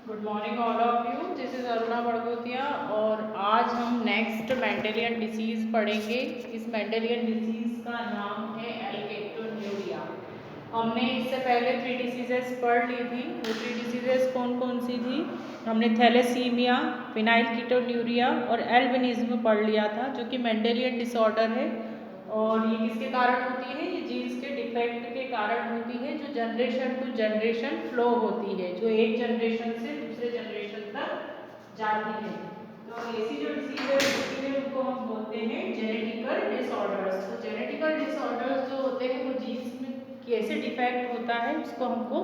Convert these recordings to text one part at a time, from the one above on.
Good morning all of you. This is Aruna Badgotiya और आज हम नेक्स्ट मेंडेलियन डिसीज पढ़ेंगे। इस मेंडेलियन डिसीज का नाम है एल्केप्टोन्यूरिया। हमने इससे पहले 3 डिसीजेस पढ़ ली थी। वो 3 डिसीजेस कौन कौन सी थी? हमने थैलेसीमिया, फिनाइलकीटोन्यूरिया और एल्बिनिज्म पढ़ लिया था, जो कि मेंडेलियन डिसऑर्डर है। और ये किसके कारण होती है? ये जीन्स के डिफेक्ट के कारण होती है, जो जनरेशन टू जनरेशन फ्लो होती है, जो एक जनरेशन से दूसरे जनरेशन तक जाती है। तो ऐसी जो डिसीजेस होती है उनको हम बोलते हैं जेनेटिकल डिसऑर्डर्स। तो जेनेटिकल डिसऑर्डर्स जो होते हैं वो जीन्स में कैसे डिफेक्ट होता है उसको हमको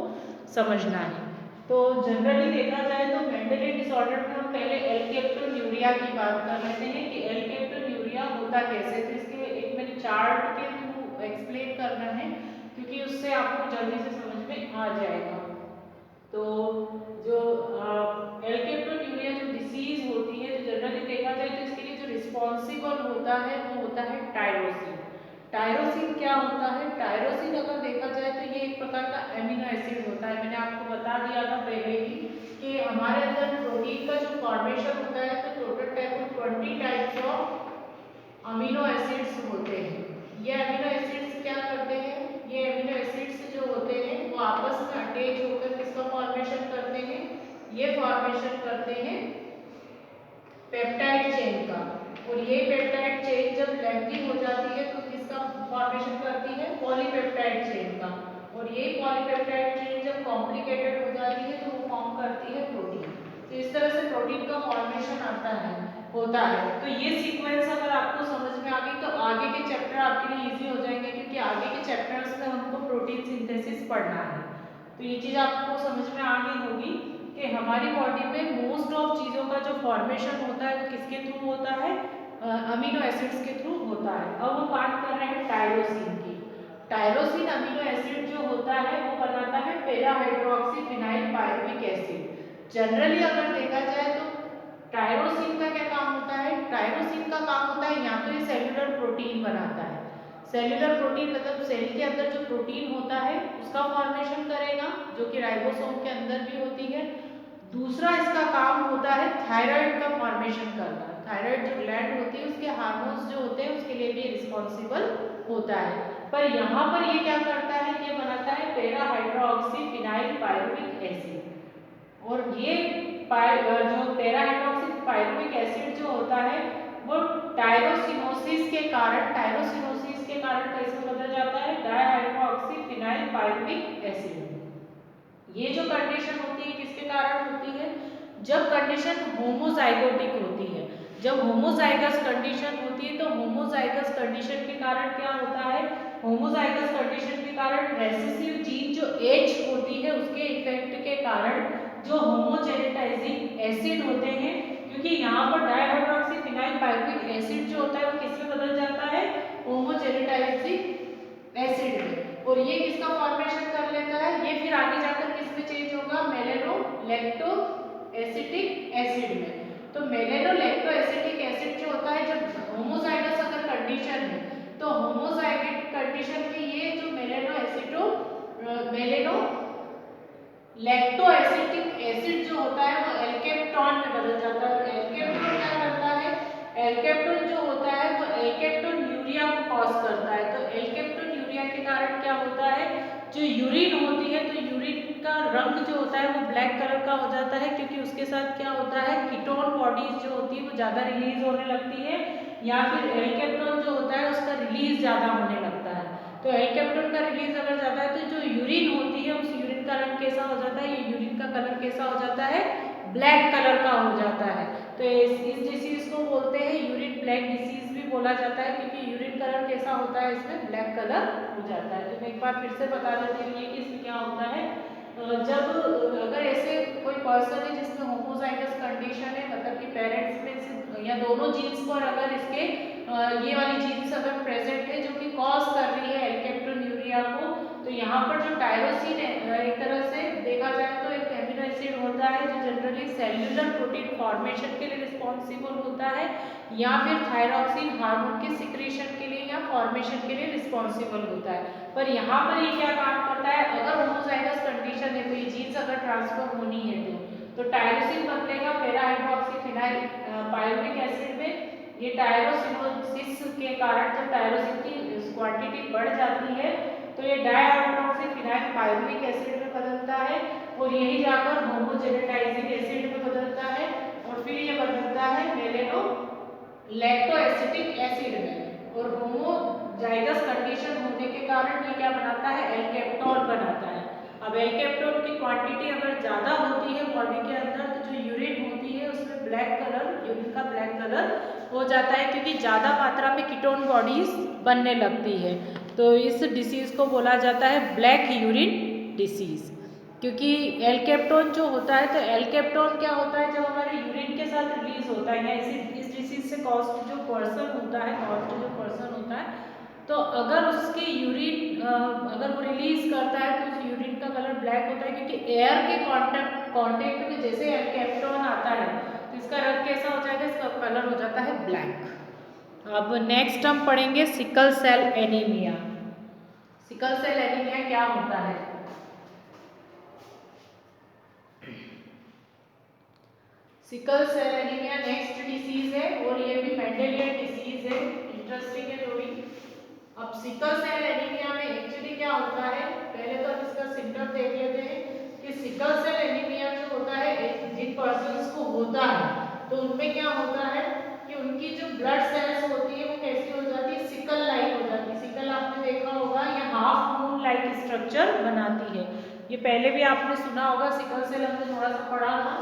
समझना है। तो जनरली देखा जाए तो मेंडेलियन डिसऑर्डर में हम पहले एल्केप्टोन्यूरिया की बात कर लेते हैं कि एल्केप्टोन्यूरिया होता कैसे। तो इसके एक मैंने चार्ट के थ्रू एक्सप्लेन करना है, क्योंकि उससे आपको जल्दी से समझ में आ जाएगा। तो जो एल्केप्टोन्यूरिया जो डिसीज होती है, जो जनरली देखा जाए तो इसके लिए जो रिस्पॉन्सिबल होता है वो होता है टायरोसिन। टायरोसिन क्या होता है? टायरोसिन अगर देखा जाए तो ये एक प्रकार का एमिनो एसिड होता है। मैंने आपको बता दिया था पहले ही कि हमारे अंदर प्रोटीन का जो फॉर्मेशन होता है तो total type 20 types of amino acids होते हैं। ये अमीनो एसिड्स क्या करते हैं? ये अमीनो एसिड्स जो होते हैं वो आपस में अटैच होकर किसका फॉर्मेशन करते हैं? ये फॉर्मेशन करते हैं पेप्टाइड चेन का। और ये पेप्टाइड चेन जब लेंथी हो जाती है तो किसका फॉर्मेशन करती है? पॉलीपेप्टाइड चेन का। और ये पॉलीपेप्टाइड चेन जब कॉम्प्लिकेटेड हो जाती है तो वो फॉर्म करती है प्रोटीन। तो इस तरह से प्रोटीन का फॉर्मेशन आता है होता है। तो ये सीक्वेंस अगर आपको समझ में आ गई तो आगे के चैप्टर आपके लिए इजी हो जाएंगे, क्योंकि आगे के चैप्टर्स में हमको प्रोटीन सिंथेसिस पढ़ना है। तो ये चीज आपको समझ में आ गई होगी कि हमारी बॉडी में मोस्ट ऑफ चीज़ों का जो फॉर्मेशन होता है वो किसके थ्रू होता है? अमीनो एसिड्स के थ्रू होता है। अब हम बात कर रहे हैं टायरोसिन की। टायरोसिन अमीनो एसिड जो होता है वो बनाता है para hydroxy phenyl pyruvic acid. Generally अगर देखा जाए तो टायरोसिन का क्या काम होता है? टायरोसिन का काम होता है या तो ये सेल्यूलर प्रोटीन बनाता है। सेल्यूलर प्रोटीन मतलब सेल के अंदर जो प्रोटीन होता है उसका फॉर्मेशन करेगा, जो कि राइबोसोम के अंदर भी होती है। दूसरा इसका काम होता है थायराइड का फॉर्मेशन करना। थायराइड जो ग्लैंड होती है उसके हार्मोन्स जो होते हैं उसके लिए भी रिस्पॉन्सिबल होता है। पर यहाँ पर ये क्या करता है? ये बनाता है para hydroxy phenyl pyruvic acid. और ये जो पैरा हाइड्रोक्सी पायरुविक एसिड जो होता है वो टायरोसिनोसिस के कारण कैसे बदल जाता है? Dihydroxy phenyl pyruvic acid. ये जो कंडीशन होती है किसके कारण होती है? जब कंडीशन होमोजाइगोटिक होती है। जब होमोजाइगस कंडीशन होती है तो होमोजाइगस कंडीशन के कारण क्या होता है? होमोजाइगस कंडीशन के कारण रेसेसिव जीन जो एच होती है उसके इफेक्ट के कारण जो होमोजेनेटाइजिंग एसिड होते हैं, क्योंकि यहाँ पर डायहाइड्रोक्सी फिनाइल पायरुविक एसिड जो होता है वो किसमें बदल जाता है? होमोजेनेटाइजिंग एसिड में। और ये किसका फॉर्मेशन कर लेता है? ये फिर आगे जाकर किस में चेंज होगा? मेलेनोलैक्टो एसिटिक एसिड में। तो मेलेनोलैक्टो एसिटिक एसिड जो होता है, जब होमोजाइगस अगर कंडीशन है तो होमोजाइगस कंडीशन में ये जो मेलेनो लैक्टो एसिटिक एसिड जो होता है वो एल्केप्टोन में बदल जाता है। और एल्केप्टोन क्या करता है? एल्केप्टोन जो होता है वो एल्केप्टोन्यूरिया को कॉज करता है। तो एल्केप्टोन्यूरिया के कारण क्या होता है? जो यूरिन होती है तो यूरिन का रंग जो होता है वो ब्लैक कलर का हो जाता है, क्योंकि उसके साथ क्या होता है? कीटोन बॉडीज जो होती है वो ज्यादा रिलीज होने लगती है, या फिर एल्केप्टोन जो होता है उसका रिलीज ज्यादा होने लगता है। तो एल्केप्टोन का रिलीज अगर ज्यादा है तो जो यूरिन होती है उस यूरिन का रंग कैसा हो जाता है? ये यूरिन का कलर कैसा हो जाता है? ब्लैक कलर का हो जाता है। तो इस डिसीज को बोलते हैं यूरिन ब्लैक डिसीज भी बोला जाता है, क्योंकि यूरिन कलर कैसा होता है? इसमें ब्लैक कलर हो जाता है। तो मैं एक बार फिर से बता देती हूँ कि इसमें क्या होता है। जब अगर ऐसे कोई पर्सन है जिसमें होमोजाइगस कंडीशन है, मतलब कि पेरेंट्स में से या दोनों जीन्स पर अगर इसके ये वाली जीन्स अगर प्रेजेंट है जो कि कॉज कर रही है एल्केप्टोन्यूरिया को, तो यहाँ पर जो टायरोसिन है एक तरह से देखा जाए तो एक एमिनो एसिड होता है जो जनरली सेल्यूलर प्रोटीन फॉर्मेशन के लिए रिस्पॉन्सिबल होता है, या फिर थायरॉक्सिन हार्मोन के सिक्रेशन के लिए या फॉर्मेशन के लिए रिस्पॉन्सिबल होता है। पर यहाँ पर ये क्या काम करता है? अगर होमोजाइगस कंडीशन है, कोई जीन्स अगर ट्रांसफर होनी है तो टायरोसिन बदलेगा para hydroxy phenyl pyruvic acid में। ये टायरोसिनोसिस के कारण जब टायरोसिन की क्वांटिटी बढ़ जाती है तो ये डाईहाइड्रोक्सी फिनाइल पायरुविक एसिड में बदलता है और यही जाकर होमोजेनेटाइजिंग एसिड में बदलता है और फिर ये बदलता है मेलेनो लैक्टोएसिटिक एसिड में। और होमोजाइगस कंडीशन होने के कारण ये क्या बनाता है, एल्केप्टोल बनाता है। अब एल्केप्टोल की क्वांटिटी अगर ज़्यादा होती है बॉडी के अंदर तो जो यूरिन होती है उसमें ब्लैक कलर, यूरिन का ब्लैक कलर हो जाता है क्योंकि ज़्यादा मात्रा में कीटोन बॉडीज बनने लगती है। तो इस डिसीज़ को बोला जाता है ब्लैक यूरिन डिसीज़। क्योंकि एल्केप्टोन जो होता है, तो एल्केप्टोन क्या होता है, जब हमारे यूरिन के साथ रिलीज होता है या इस डिसीज से कॉस्ट जो पर्सन होता है, तो अगर उसके यूरिन अगर वो रिलीज करता है तो उस यूरिन का कलर ब्लैक होता है क्योंकि एयर के कांटेक्ट में जैसे एल्केप्टोन आता है तो इसका रंग कैसा हो जाएगा, इसका कलर हो जाता है ब्लैक। अब नेक्स्ट हम पढ़ेंगे sickle cell anaemia. Sickle cell anaemia क्या होता है? Sickle cell anaemia next disease है और ये भी मेंडेलियन डिसीज है, इंटरेस्टिंग है थोड़ी। अब सिकल सेल एनीमिया में एक्चुअली क्या होता है, पहले तो हम इसका सिम्टम देख लेते हैं कि सिकल सेल एनीमिया जो होता है जिन पर्सन्स को होता है तो उनमें क्या होता है कि उनकी जो ब्लड सेल्स होती है वो कैसी हो जाती है, सिकल लाइक हो जाती है। सिकल आपने देखा होगा ये हाफ मून लाइक स्ट्रक्चर बनाती है, ये पहले भी आपने सुना होगा, सिकल सेल हमने थोड़ा सा पढ़ा था।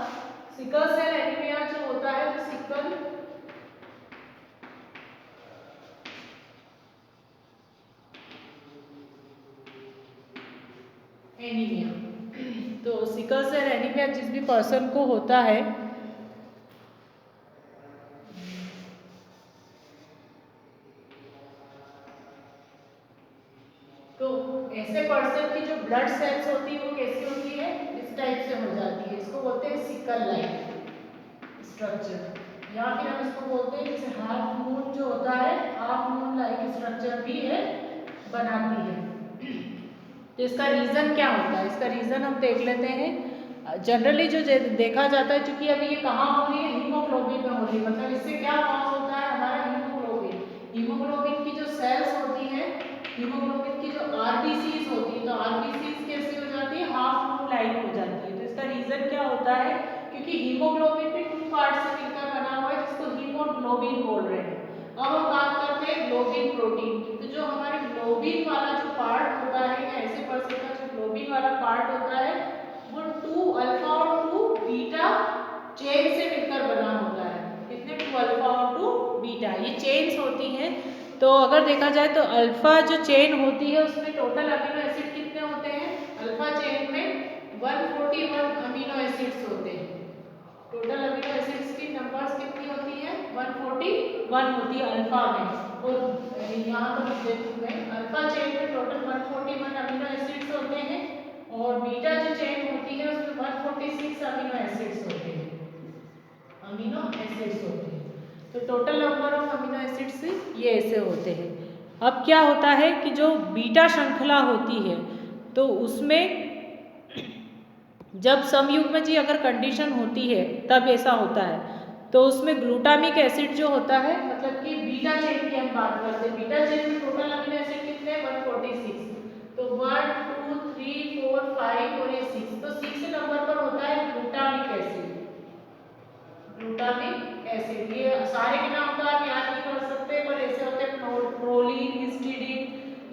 सिकल सेल एनीमिया जो होता है तो सिकल एनीमिया, तो सिकल सेल एनीमिया जिस भी पर्सन को होता है तो ऐसे पर्सन की जो ब्लड सेल्स होती है वो कैसी होती है, इस टाइप से हो जाती है, इसको बोलते हैं सिकल लाइक स्ट्रक्चर, या फिर हम इसको बोलते हैं जैसे हाफ मून जो होता है हाफ मून लाइक स्ट्रक्चर भी है बनाती है। तो इसका रीज़न क्या होता है, इसका रीज़न हम देख लेते हैं। जनरली जो देखा जाता है, चूंकि अभी ये कहाँ हो रही है, हीमोग्लोबिन में हो रही है, मतलब इससे क्या कॉज होता है हमारा हीमोग्लोबिन, हीमोग्लोबिन की जो सेल्स होती है, हीमोग्लोबिन की जो आरबीसीज होती है, तो आरबीसीज कैसी हो जाती है, हाफ मून लाइक हो जाती है। तो इसका रीज़न क्या होता है, क्योंकि हीमोग्लोबिन भी 2 पार्ट से मिलकर बना हुआ है जिसको हीमोग्लोबिन बोल रहे हैं। अब हम बात करते हैं ग्लोबिन प्रोटीन की, तो जो हमारे ग्लोबिन वाला जो पार्ट होता है या ऐसे पर्सन का जो ग्लोबिन वाला पार्ट होता है वो 2 अल्फा और 2 बीटा चेन से मिलकर बना होता है। कितने, 2 अल्फा और 2 बीटा, ये चेन्स होती हैं। तो अगर देखा जाए तो अल्फा जो चेन होती है उसमें टोटल अमीनो एसिड कितने होते हैं, अल्फा चेन में 141 अमीनो एसिड्स होते हैं। टोटल अमीनो एसिड्स की नंबर्स कितनी होती है, 141 होती है अल्फा में, और यहाँ पर अल्फा चेन में टोटल 141 अमीनो एसिड्स होते हैं और बीटा जो चेन होती है उसमें 146 अमीनो एसिड्स होते हैं, अमीनो एसिड्स होते हैं। तो total number of amino acids ये ऐसे होते हैं। अब क्या होता है कि जो बीटा श्रृंखला होती है तो उसमें जब समयुग्म जी अगर कंडीशन होती है तब ऐसा होता है, तो उसमें ग्लूटामिक एसिड जो होता है, मतलब कि बीटा चेन की हम बात करते हैं, बीटा चेन में टोटल अमीनो एसिड कितने हैं, 146, तो 1 2 3 4 5 और ये 6, तो 6 नंबर पर होता है ग्लूटामिक एसिड। ग्लूटामिक एसिड, ये सारे के नाम तो आप याद नहीं कर सकते पर ऐसे होते हैं प्रोलीन, हिस्टिडीन,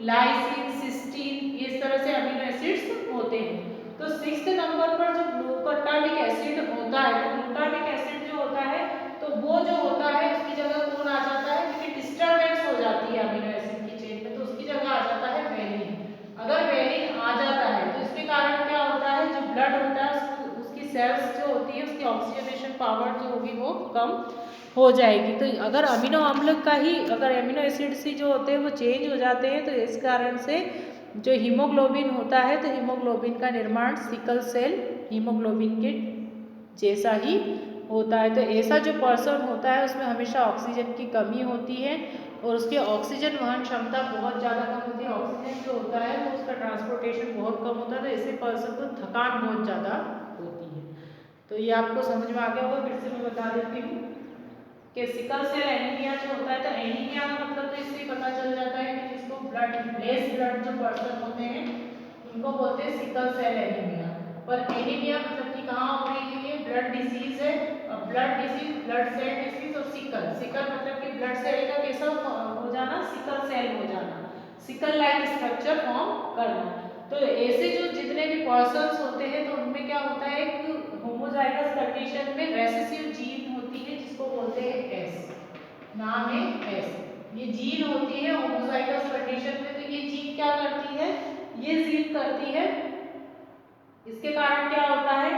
लाइसिन, सिस्टीन, इस तरह से अमीनो एसिड्स होते हैं। तो 6th नंबर पर जो ग्लूटामिक एसिड होता है, तो ग्लूटामिक एसिड जो होता है तो वो जो होता है उसकी जगह कौन आ जाता है, क्योंकि डिस्टर्बेंस हो जाती है अमीनो एसिड की चेन में, तो उसकी जगह आ जाता है वेलिन। अगर वेलिन आ जाता है तो इसके कारण क्या होता है, जो ब्लड होता है उसकी सेल्स जो होती है उसकी ऑक्सीजनेशन पावर जो होगी वो कम हो जाएगी। तो अगर अमीनो अम्ल का ही, अगर अमीनो एसिड्स ही जो होते हैं वो चेंज हो जाते हैं तो इस कारण से जो हीमोग्लोबिन होता है तो हीमोग्लोबिन का निर्माण सिकल सेल हीमोग्लोबिन के जैसा ही होता है। तो ऐसा जो पर्सन होता है उसमें हमेशा ऑक्सीजन की कमी होती है और उसकी ऑक्सीजन वहन क्षमता बहुत ज़्यादा कम होती है, ऑक्सीजन जो होता है वो उसका ट्रांसपोर्टेशन बहुत कम होता है, तो ऐसे पर्सन को थकान बहुत ज़्यादा होती है। तो ये आपको समझ में आ गया होगा, फिर से मैं बता देती हूँ कि सिकल सेल एनीमिया जो होता है, तो एनीमिया का मतलब तो इससे पता चल जाता है कि जिसको ब्लड लेस ब्लड जो पर्सन होते हैं उनको बोलते हैं सिकल सेल एनीमिया। पर एनीमिया मतलब कि कहाँ हो रही है, ये ब्लड डिसीज है। Blood disease, blood cell disease और सिकल, सिकल मतलब कि ब्लड सेल का कैसा हो जाना, सिकल सेल हो जाना, सिकल लाइक स्ट्रक्चर फॉर्म करना। तो ऐसे जो जितने भी पर्सन्स होते हैं तो उनमें क्या होता है, एक होमोजाइगस कंडीशन में रेसेसिव जीन होती है जिसको बोलते हैं एस, नाम है एस। ये जीन होती है होमोजाइगस कंडीशन में, तो ये जीन क्या करती है, ये जीन करती है, इसके कारण क्या होता है,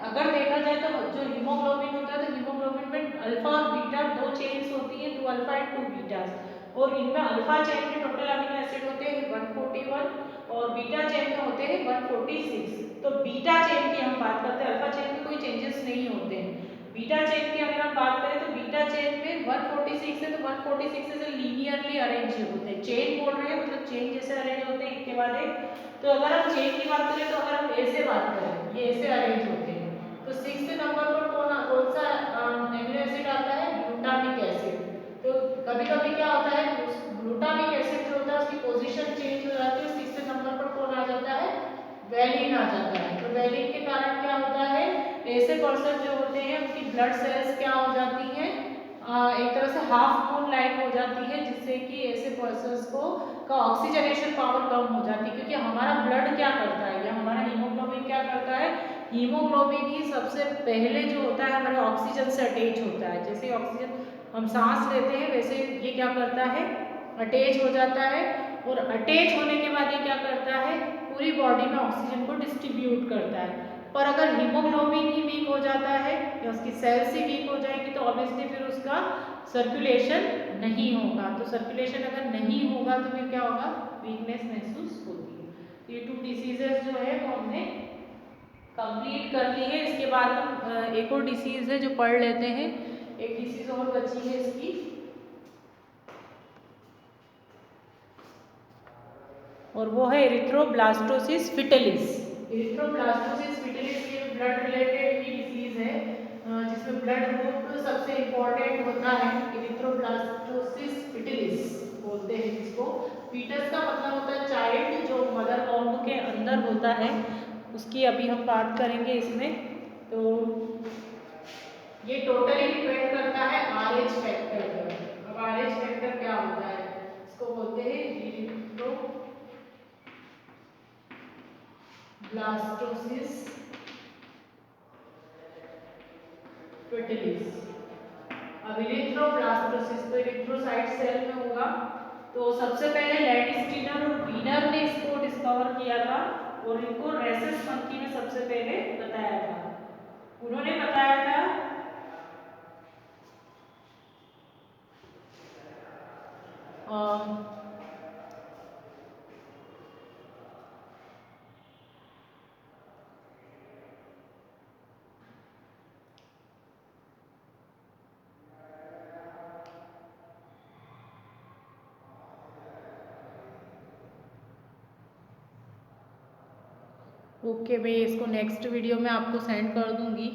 अगर देखा जाए तो जो हीमोग्लोबिन होता है तो हीमोग्लोबिन में अल्फा और बीटा दो चेन्स होती है, 2 अल्फा एंड 2 बीटास, और इनमें अल्फा चेन में टोटल अमीनो एसिड होते हैं 141 और बीटा चेन में होते हैं 146। तो बीटा चेन की हम बात करते हैं, अल्फा चेन में कोई चेंजेस नहीं होते हैं। बीटा चेन की अगर हम बात करें तो बीटा चेन में 146 है, तो 146 से लीनियरली अरेंज होते हैं, चेन बोल रहे हैं मतलब चेन जैसे अरेंज होते हैं एक के बाद एक। तो अगर हम चेन की बात करें तो अगर हम ऐसे बात करें, ये ऐसे अरेंज होते हैं, तो 6th नंबर पर कौन सा एमिनो एसिड आता है, ग्लूटामिक एसिड। तो कभी कभी क्या होता है, ग्लूटामिक एसिड जो होता है उसकी पोजीशन चेंज हो जाती है, 6th नंबर पर कौन आ जाता है, वैलिन आ जाता है। तो वैलिन के कारण क्या होता है, ऐसे पर्सन जो होते हैं उनकी ब्लड सेल्स क्या हो जाती हैं, एक तरह से हाफ मून लाइक हो जाती है, जिससे कि ऐसे पर्सन्स को का ऑक्सीजनेशन पावर कम हो जाती है। क्योंकि हमारा ब्लड क्या करता है या हमारा हीमोग्लोबिन क्या करता है, हीमोग्लोबिन ही सबसे पहले जो होता है हमारे ऑक्सीजन से अटैच होता है। जैसे ऑक्सीजन हम सांस लेते हैं वैसे ये क्या करता है, अटैच हो जाता है, और अटैच होने के बाद ये क्या करता है, पूरी बॉडी में ऑक्सीजन को डिस्ट्रीब्यूट करता है। पर अगर हीमोग्लोबिन ही वीक हो जाता है या उसकी सेल्स ही वीक हो जाएगी तो ऑब्वियसली फिर उसका सर्कुलेशन नहीं होगा। तो सर्कुलेशन अगर नहीं होगा तो फिर क्या होगा, वीकनेस महसूस होगी। ये 2 डिसीजेस जो है वो हमने कंप्लीट कर ली है। इसके बाद हम एक और डिसीज है जो पढ़ लेते हैं, एक डिसीज और बची है इसकी, और वो है एरिथ्रोब्लास्टोसिस फिटिलिस। एरिथ्रोब्लास्टोसिस फिटिलिस ये ब्लड रिलेटेड ही डिसीज है, जिसमें ब्लड ग्रुप सबसे इंपॉर्टेंट होता है। एरिथ्रोब्लास्टोसिस फिटिलिस बोलते हैं जिसको। फीटस का मतलब होता है चाइल्ड, जो मदर वॉम्ब के अंदर होता है, उसकी अभी हम बात करेंगे इसमें। तो ये टोटली डिपेंड करता है आरएच फैक्टर पर। अब आरएच फैक्टर क्या होता है, इसको बोलते हैं एरिथ्रोब्लास्टोसिस फिटिलिस। अब इरिथ्रोब्लास्टोसिस तो इरिथ्रोसाइट सेल में होगा। तो सबसे पहले लैंडिस्टीनर और वीनर ने इसको डिस्कवर किया था, और इनको रेसस मंकी में सबसे पहले बताया था। उन्होंने बताया था ओके, मैं इसको नेक्स्ट वीडियो में आपको सेंड कर दूंगी।